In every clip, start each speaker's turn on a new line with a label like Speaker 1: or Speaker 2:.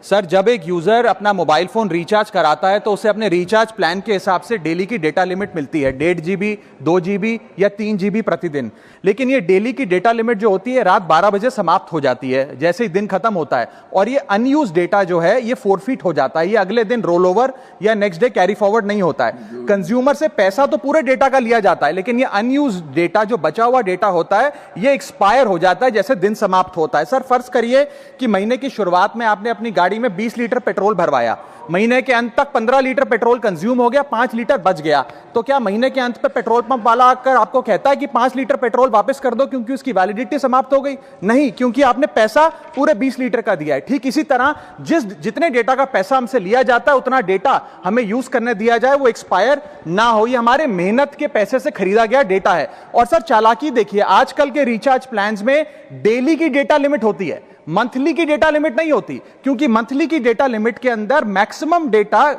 Speaker 1: Sir, जब एक user अपना मोबाइल फोन रिचार्ज कराता है तो उसे अपने रिचार्ज प्लान के हिसाब से डेली की डेटा लिमिट मिलती है, 1.5 GB, 2 GB या 3 GB प्रतिदिन। लेकिन ये डेली की डेटा लिमिट जो होती है रात 12 बजे समाप्त हो जाती है जैसे ही दिन खत्म होता है, और ये अनयूज डेटा जो है ये फोरफिट हो जाता है, ये अगले दिन रोल ओवर या नेक्स्ट डे कैरी फॉरवर्ड नहीं होता है। कंज्यूमर से पैसा तो पूरे डेटा का लिया जाता है, लेकिन ये अनयूज डेटा, जो बचा हुआ डेटा होता है, ये एक्सपायर हो जाता है जैसे दिन समाप्त होता है। सर, फर्ज करिए कि महीने की शुरुआत में आपने अपनी गाड़ी में 20 लीटर पेट्रोल भरवाया, महीने के अंत तक 15 लीटर पेट्रोल कंज्यूम हो गया, 5 लीटर बच गया, तो क्या महीने के अंत पे पेट्रोल पंप वाला आकर आपको कहता है कि 5 लीटर पेट्रोल वापस कर दो क्योंकि उसकी वैलिडिटी समाप्त हो गई? नहीं, क्योंकि आपने पैसा पूरे 20 लीटर का दिया है। ठीक इसी तरह जितने डेटा का पैसा हमसे लिया जाता है उतना डेटा हमें यूज करने दिया जाए, वो एक्सपायर ना हो। ये हमारे मेहनत के पैसे से खरीदा गया डेटा है। और सर, चालाकी देखिए, आजकल के रिचार्ज प्लान्स में डेली की डेटा लिमिट होती है, मंथली की डेटा लिमिट नहीं होती, क्योंकि मंथली की डेटा लिमिट के अंदर मैक्सिमम डेटा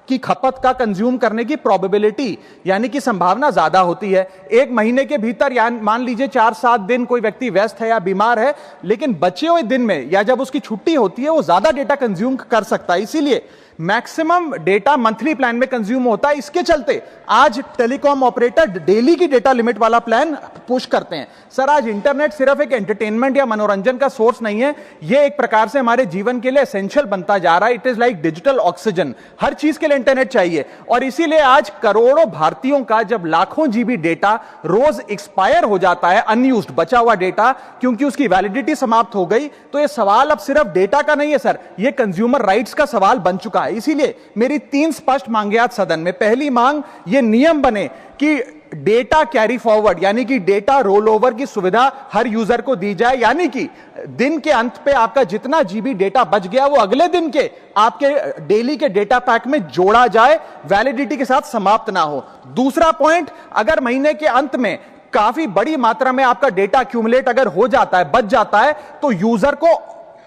Speaker 1: की खपत का कंज्यूम करने की प्रोबेबिलिटी यानी कि संभावना ज्यादा होती है। एक महीने के भीतर या मान लीजिए 4-7 दिन कोई व्यक्ति व्यस्त है या बीमार है, लेकिन बचे हुए दिन में या जब उसकी छुट्टी होती है वो ज्यादा डेटा कंज्यूम कर सकता है, इसीलिए मैक्सिमम डेटा मंथली प्लान में कंज्यूम होता है। इसके चलते आज टेलीकॉम ऑपरेटर डेली की डेटा लिमिट वाला प्लान पुश करते हैं। सर, आज इंटरनेट सिर्फ एक एंटरटेनमेंट या मनोरंजन का सोर्स नहीं है, यह एक प्रकार से हमारे जीवन के लिए एसेंशियल बनता जा रहा है। It is like digital oxygen, हर चीज के लिए इंटरनेट चाहिए। और इसीलिए आज करोड़ों भारतीयों का जब लाखों जीबी डेटा रोज एक्सपायर हो जाता है, अनयूज्ड बचा हुआ डेटा, क्योंकि उसकी वैलिडिटी समाप्त हो गई, तो यह सवाल अब सिर्फ डेटा का नहीं है सर, यह कंज्यूमर राइट्स का सवाल बन चुका है। इसीलिए मेरी 3 स्पष्ट मांगे आज सदन में। पहली मांग, ये नियम बने कि डेटा कैरी फॉरवर्ड यानी कि डेटा रोल ओवर की सुविधा हर यूजर को दी जाए, यानी कि दिन के अंत पे आपका जितना जीबी डेटा बच गया वो अगले दिन के आपके डेली के डेटा पैक में जोड़ा जाए, वैलिडिटी के साथ समाप्त ना हो। दूसरा पॉइंट, अगर महीने के अंत में काफी बड़ी मात्रा में आपका डेटा एक्यूमुलेट अगर हो जाता है, बच जाता है, तो यूजर को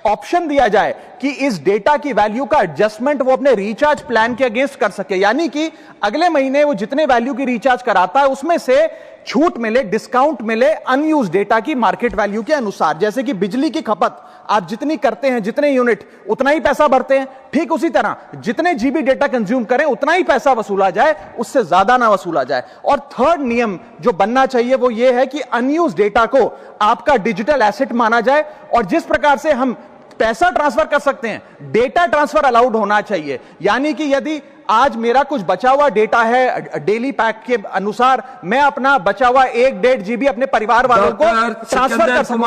Speaker 1: ऑप्शन दिया जाए कि इस डेटा की वैल्यू का एडजस्टमेंट वो अपने रिचार्ज प्लान के अगेंस्ट कर सके, यानी कि अगले महीने वो जितने वैल्यू की रिचार्ज कराता है उसमें से छूट मिले, डिस्काउंट मिले अनयूज डेटा की मार्केट वैल्यू के अनुसार। जैसे कि बिजली की खपत आप जितनी करते हैं, जितने यूनिट, उतना ही पैसा भरते हैं, ठीक उसी तरह जितने जीबी डेटा कंज्यूम करें उतना ही पैसा वसूला जाए, उससे ज्यादा ना वसूला जाए। और थर्ड नियम जो बनना चाहिए वो ये है कि अनयूज डेटा को आपका डिजिटल एसेट माना जाए, और जिस प्रकार से हम पैसा ट्रांसफर कर सकते हैं, डेटा ट्रांसफर अलाउड होना चाहिए। यानी कि यदि आज मेरा कुछ बचा हुआ डेटा है डेली पैक के अनुसार, मैं अपना बचा हुआ 1-1.5 GB अपने परिवार वालों को ट्रांसफर कर सकता हूं।